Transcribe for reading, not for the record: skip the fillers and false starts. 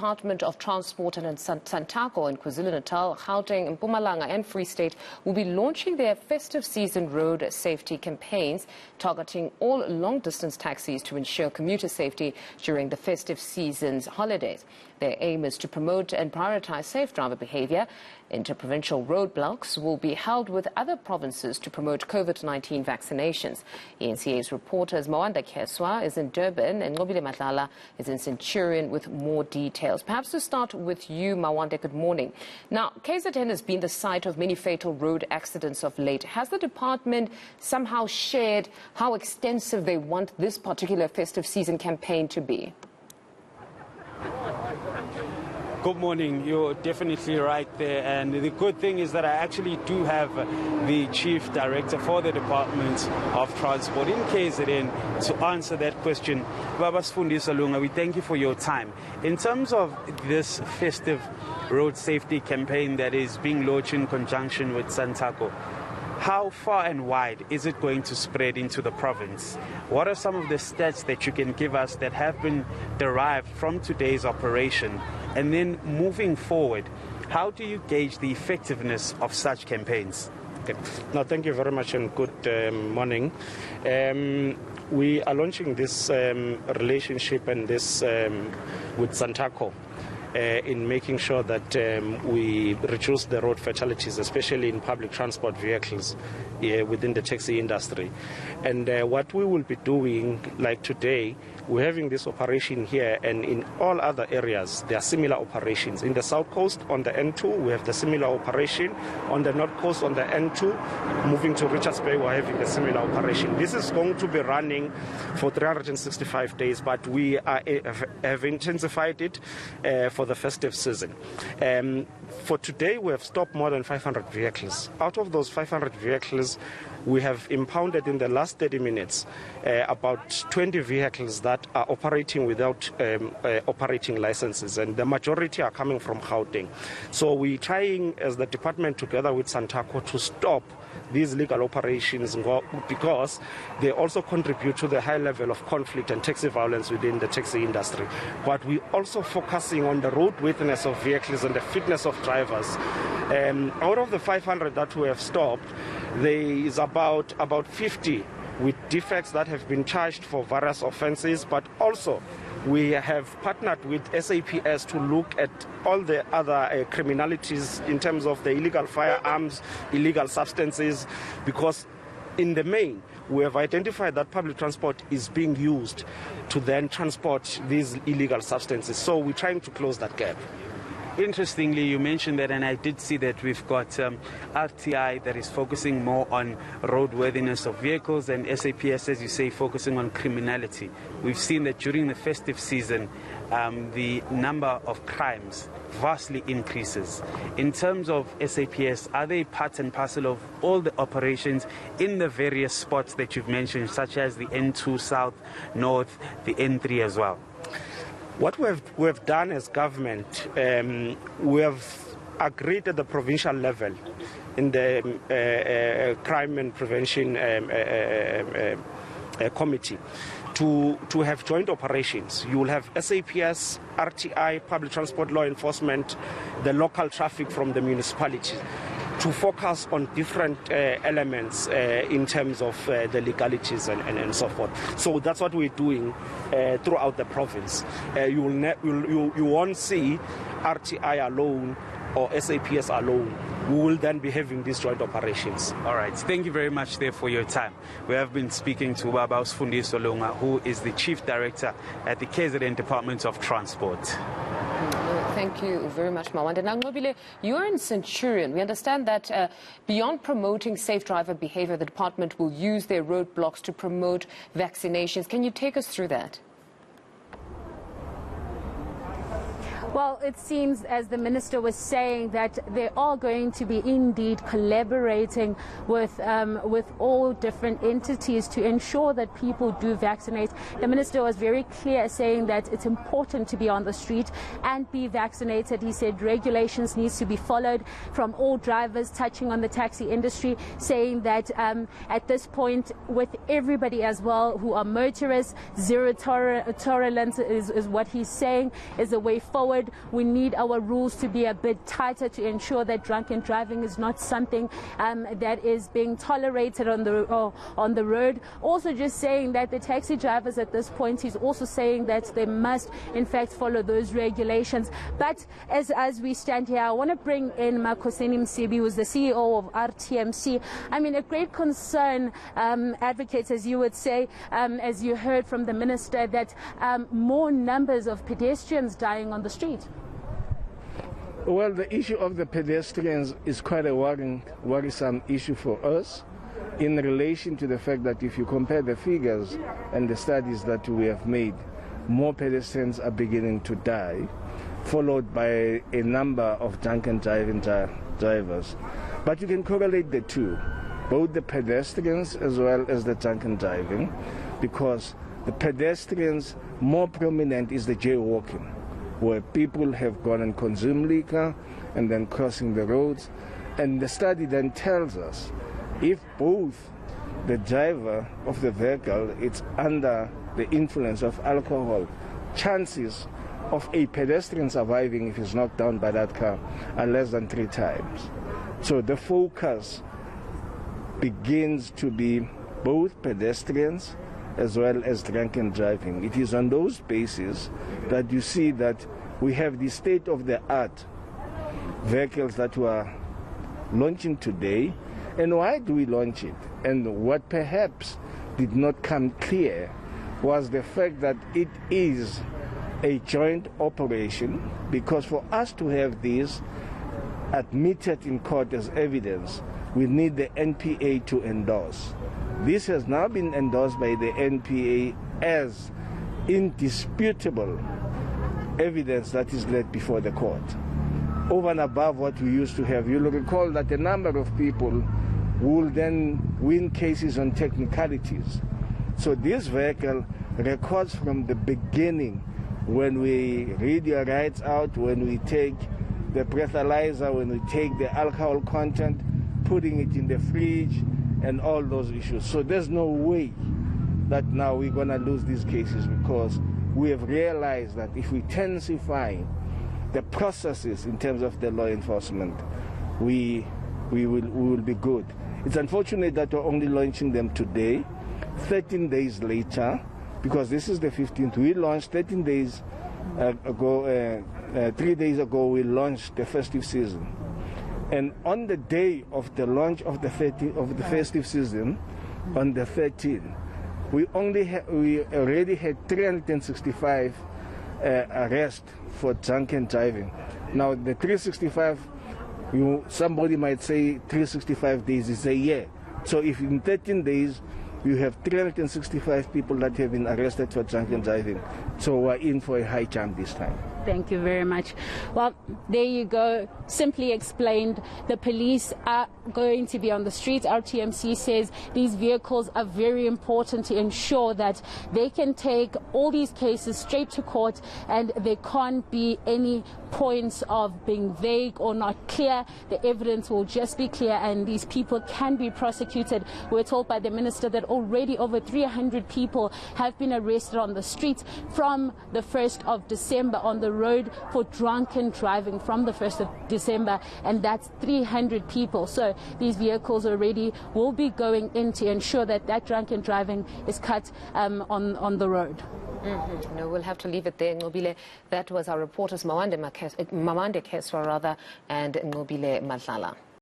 Department of Transport and SANTACO in Kwa-Zulu Natal, Gauteng, Mpumalanga and Free State will be launching their festive season road safety campaigns, targeting all long-distance taxis to ensure commuter safety during the festive season's holidays. Their aim is to promote and prioritize safe driver behavior. Interprovincial roadblocks will be held with other provinces to promote COVID-19 vaccinations. eNCA's reporters Mawande Kheswa is in Durban and Nqobile Madlala is in Centurion with more details. Perhaps to start with you, Mawande, good morning. Now, KZN has been the site of many fatal road accidents of late. Has the department somehow shared how extensive they want this particular festive season campaign to be? Good morning. You're definitely right there. And the good thing is that I actually do have the Chief Director for the Department of Transport in KZN to answer that question. Baba Sifundisa Lunga, we thank you for your time. In terms of this festive road safety campaign that is being launched in conjunction with SANTACO, how far and wide is it going to spread into the province? What are some of the stats that you can give us that have been derived from today's operation? And then moving forward, how do you gauge the effectiveness of such campaigns? Okay. No, thank you very much and good morning. We are launching this relationship and this with SANTACO. In making sure that we reduce the road fatalities, especially in public transport vehicles within the taxi industry. And what we will be doing, like today, we're having this operation here, and in all other areas, there are similar operations. In the South Coast, on the N2, we have the similar operation. On the North Coast, on the N2, moving to Richards Bay, we're having a similar operation. This is going to be running for 365 days, but we have intensified it for the festive season. For today, we have stopped more than 500 vehicles. Out of those 500 vehicles, we have impounded in the last 30 minutes about 20 vehicles that are operating without operating licenses, and the majority are coming from Gauteng. So we're trying, as the department, together with SANTACO, to stop these legal operations because they also contribute to the high level of conflict and taxi violence within the taxi industry. But we're also focusing on the roadworthiness of vehicles and the fitness of drivers. Out of the 500 that we have stopped, there is about 50 with defects that have been charged for various offenses, but also we have partnered with SAPS to look at all the other criminalities in terms of the illegal firearms, illegal substances, because in the main, we have identified that public transport is being used to then transport these illegal substances. So we're trying to close that gap. Interestingly, you mentioned that, and I did see that we've got RTI that is focusing more on roadworthiness of vehicles, and SAPS, as you say, focusing on criminality. We've seen that during the festive season, the number of crimes vastly increases. In terms of SAPS, are they part and parcel of all the operations in the various spots that you've mentioned, such as the N2 South, North, the N3 as well? What we have done as government, we have agreed at the provincial level in the crime and prevention committee to have joint operations. You will have SAPS, RTI, public transport law enforcement, the local traffic from the municipality, to focus on different elements in terms of the legalities and so forth. So that's what we're doing throughout the province. You won't see RTI alone or SAPS alone. We will then be having these joint operations. All right. Thank you very much there for your time. We have been speaking to Baba Sifundisa Lunga, who is the Chief Director at the KZN Department of Transport. Thank you very much, Mawande. Now, Nqobile, you are in Centurion. We understand that beyond promoting safe driver behavior, the department will use their roadblocks to promote vaccinations. Can you take us through that? Well, it seems, as the minister was saying, that they are going to be indeed collaborating with all different entities to ensure that people do vaccinate. The minister was very clear, saying that it's important to be on the street and be vaccinated. He said regulations needs to be followed from all drivers, touching on the taxi industry, saying that at this point, with everybody as well who are motorists, zero tolerance is what he's saying is the way forward. said we need our rules to be a bit tighter to ensure that drunken driving is not something that is being tolerated on the road. Also just saying that the taxi drivers at this point, he's also saying that they must in fact follow those regulations. But as we stand here, I want to bring in Makosini Msibi, who's the CEO of RTMC. I mean, a great concern, advocates, as you would say, as you heard from the minister, that more numbers of pedestrians dying on the street. Well, the issue of the pedestrians is quite a worrisome issue for us in relation to the fact that if you compare the figures and the studies that we have made, more pedestrians are beginning to die, followed by a number of drunken driving drivers. But you can correlate the two, both the pedestrians as well as the drunken driving, because the pedestrians, more prominent is the jaywalking, where people have gone and consumed liquor and then crossing the roads. And the study then tells us if both the driver of the vehicle is under the influence of alcohol, chances of a pedestrian surviving if he's knocked down by that car are less than 3 times. So the focus begins to be both pedestrians as well as drunken driving. It is on those bases that you see that we have the state-of-the-art vehicles that we are launching today. And why do we launch it? And what perhaps did not come clear was the fact that it is a joint operation, because for us to have these admitted in court as evidence, we need the NPA to endorse. This has now been endorsed by the NPA as indisputable evidence that is led before the court. Over and above what we used to have, you'll recall that a number of people will then win cases on technicalities. So this vehicle records from the beginning, when we read your rights out, when we take the breathalyzer, when we take the alcohol content, putting it in the fridge, and all those issues. So there's no way that now we're going to lose these cases, because we have realized that if we intensify the processes in terms of the law enforcement, we will be good. It's unfortunate that we're only launching them today, 13 days later, because this is the 15th. We launched 13 days ago, 3 days ago, we launched the festive season. And on the day of the launch of the festive season, on the 13th, we already had 365 arrests for drunken driving. Now the 365, somebody might say 365 days is a year. So if in 13 days you have 365 people that have been arrested for drunken driving, so we're in for a high jump this time. Thank you very much. Well, there you go. Simply explained, the police are going to be on the streets. RTMC says these vehicles are very important to ensure that they can take all these cases straight to court, and there can't be any points of being vague or not clear. The evidence will just be clear, and these people can be prosecuted. We're told by the minister that already over 300 people have been arrested on the streets from the 1st of December on the road for drunken driving from the 1st of December, and that's 300 people. So these vehicles already will be going in to ensure that that drunken driving is cut on the road. No, we'll have to leave it there, Nqobile. That was our reporters Mawande Kheswa and Nqobile Madlala.